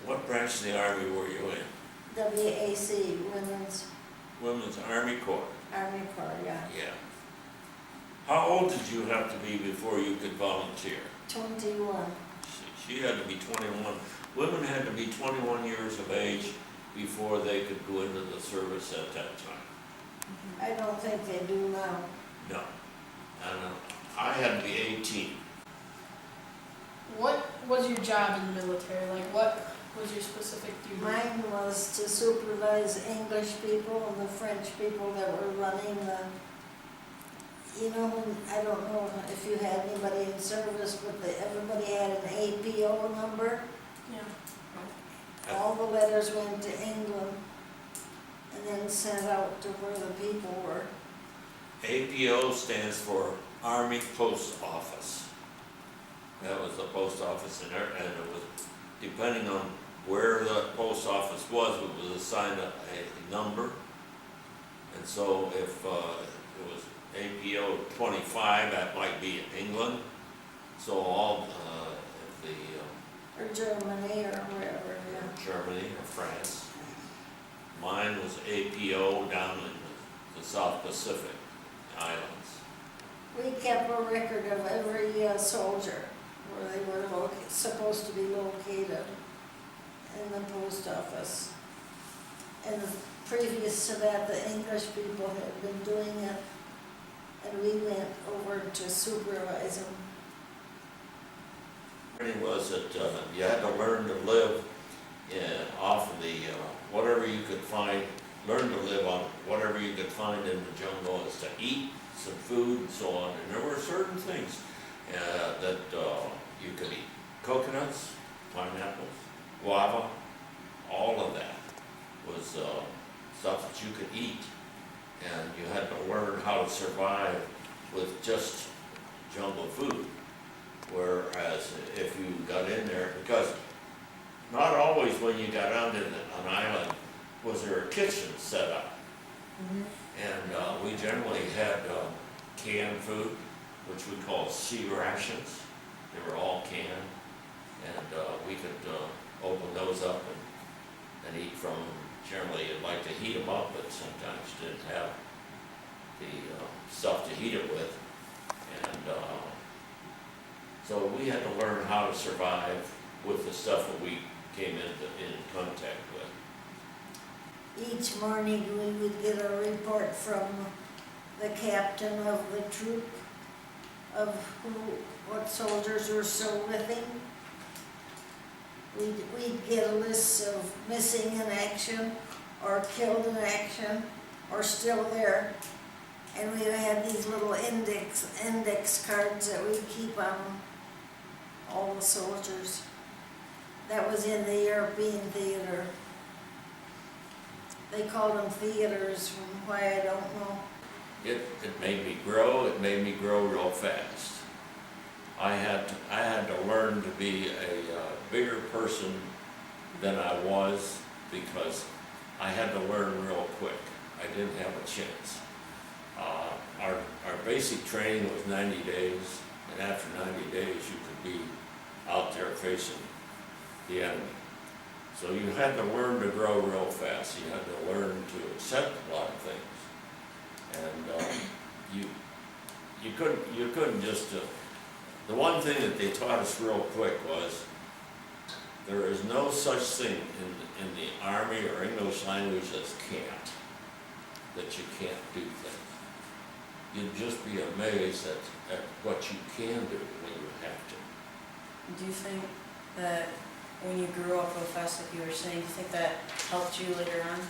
What branch of the Army were you in? WAC, Women's Army Corps? Army Corps, yeah. Yeah. How old did you have to be before you could volunteer? 21. She had to be 21. Women had to be 21 years of age before they could go into the service at that time. I don't think they do now. No. And I had to be 18. What was your job in the military? Like, what was your specific duty? Mine was to supervise English people and the French people that were running the, I don't know if you had anybody in service, but everybody had an APO number. Yeah. All the letters went to England and then sent out to where the people were. APO stands for Army Post Office. That was the post office in there, and it was, depending on where the post office was, it was assigned a number. And so if it was APO 25, that might be in England. So all, if the Or Germany or wherever, yeah. Germany or France. Mine was APO down in the South Pacific Islands. We kept a record of every soldier where they were supposed to be located in the post office. And previous to that, the English people had been doing it, and we went over to supervise them. It was that you had to learn to live off of the whatever you could find, learn to live on whatever you could find in the jungle as to eat, some food and so on. And there were certain things that you could eat. Coconuts, pineapples, guava, all of that was stuff that you could eat. And you had to learn how to survive with just jungle food. Whereas if you got in there, because not always when you got onto an island was there a kitchen set up. And we generally had canned food, which we call sea rations. They were all canned, and we could open those up and eat from them. Generally, you'd like to heat them up, but sometimes you didn't have the stuff to heat it with. And so we had to learn how to survive with the stuff that we came in contact with. Each morning, we would get a report from the captain of the troop of what soldiers were still with him. We'd get a list of missing in action, or killed in action, or still there. And we had these little index cards that we'd keep on all the soldiers. That was in the European theater. They called them theaters, why I don't know. It made me grow. It made me grow real fast. I had to learn to be a bigger person than I was because I had to learn real quick. I didn't have a chance. Our basic training was 90 days, and after 90 days you could be out there facing the enemy. So you had to learn to grow real fast. You had to learn to accept a lot of things, and you couldn't just. The one thing that they taught us real quick was there is no such thing in the Army or English language as can't. That you can't do things. You'd just be amazed at what you can do when you have to. Do you think that when you grew up real fast, like you were saying, do you think that helped you later on?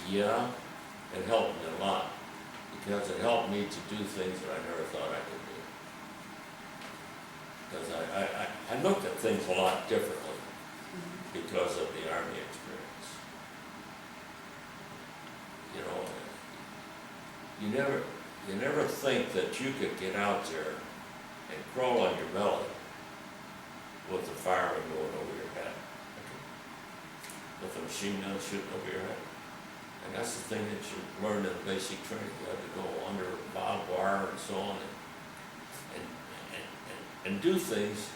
Yeah, it helped me a lot because it helped me to do things that I never thought I could do. Because I looked at things a lot differently because of the Army experience. You know, you never think that you could get out there and crawl on your belly with the fireman going over your head, with the machine gun shooting over your head. And that's the thing that you learn in basic training. You have to go under barbed wire and so on, and do things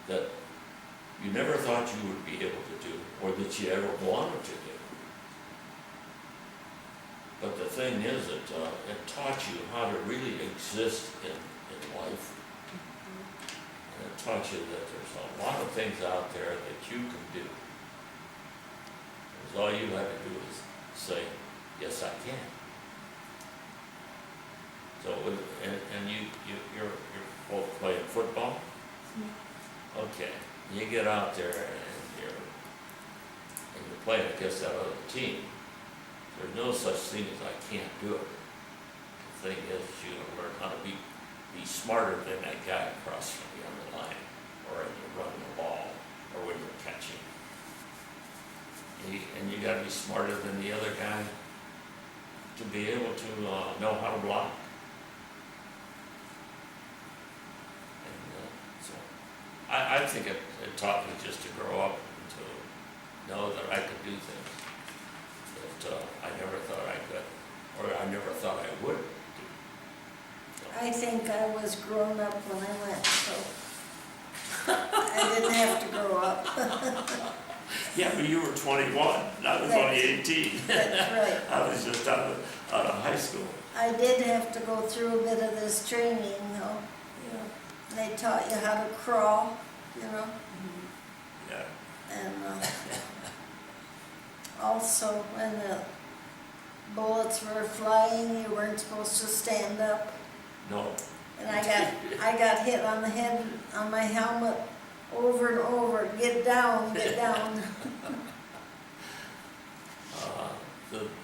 that you never thought you would be able to do, or that you ever wanted to do. But the thing is, it taught you how to really exist in life. And it taught you that there's a lot of things out there that you can do. Because all you had to do is say, yes, I can. So, and you're both playing football? Okay, you get out there and you're playing against that other team. There's no such thing as I can't do it. The thing is, you gotta learn how to be smarter than that guy across from you on the line, or when you're running the ball, or when you're catching. And you gotta be smarter than the other guy to be able to know how to block. And so, I think it taught me just to grow up and to know that I could do things that I never thought I could, or I never thought I would do. So, I think I was grown up when I went, so I didn't have to grow up. yeah, but you were 21, I was only 18. That's right. I was just out of high school. I did have to go through a bit of this training, though. They taught you how to crawl, Yeah. and also when the bullets were flying, you weren't supposed to stand up. No. And I got hit on the head on my helmet over and over. Get down, get down.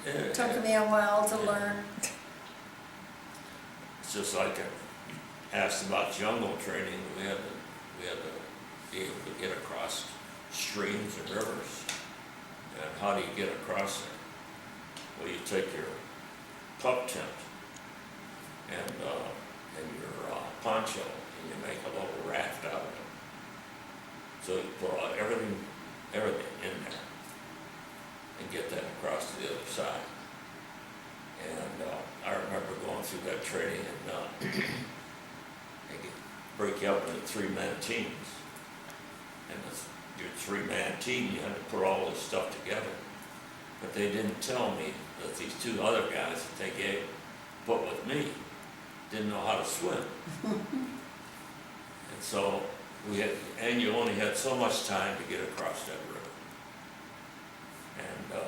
It took me a while to learn. It's just like you asked about jungle training. We had to be able to get across streams and rivers. And how do you get across there? Well, you take your pup tent and your poncho, and you make a little raft out of it. So you put everything in there and get that across to the other side. And I remember going through that training, and they could break you up into 3-man teams. And your 3-man team, you had to put all this stuff together. But they didn't tell me that these 2 other guys that they put with me didn't know how to swim. And so you only had so much time to get across that river. And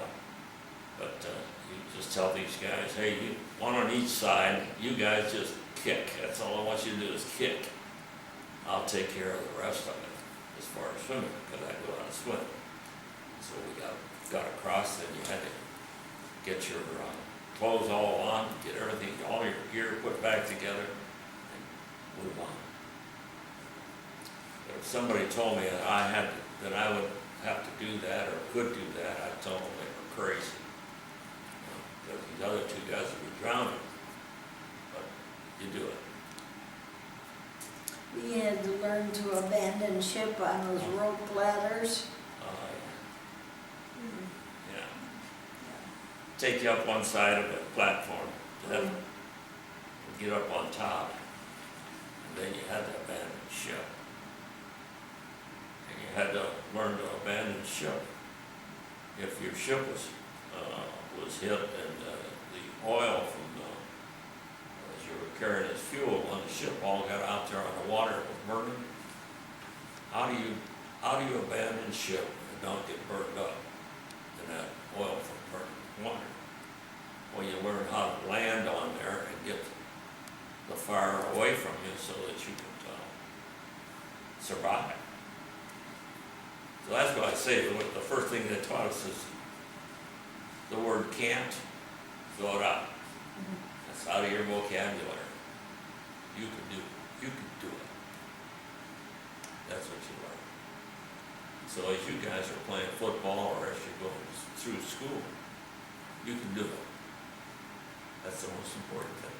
but you just tell these guys, hey, you one on each side, you guys just kick. That's all I want you to do is kick. I'll take care of the rest of it as far as swimming, because I know how to swim. So we got across, and you had to get your clothes all on, get everything, all your gear put back together, and move on. But if somebody told me that I would have to do that or could do that, I'd tell them they were crazy. Because these other 2 guys would be drowning. But you do it. We had to learn to abandon ship on those rope ladders. Yeah. Take you up one side of the platform, and get up on top, and then you had to abandon ship. And you had to learn to abandon ship. If your ship was hit and the oil from as you were carrying as fuel on the ship all got out there on the water and was burning, how do you abandon ship and don't get burned up in that oil from burning water? Well, you learn how to land on there and get the fire away from you so that you can survive. So that's what I say, the first thing they taught us is the word can't, throw it out. That's out of your vocabulary. You can do it. You can do it. That's what you learn. So as you guys are playing football or as you're going through school, you can do it. That's the most important thing.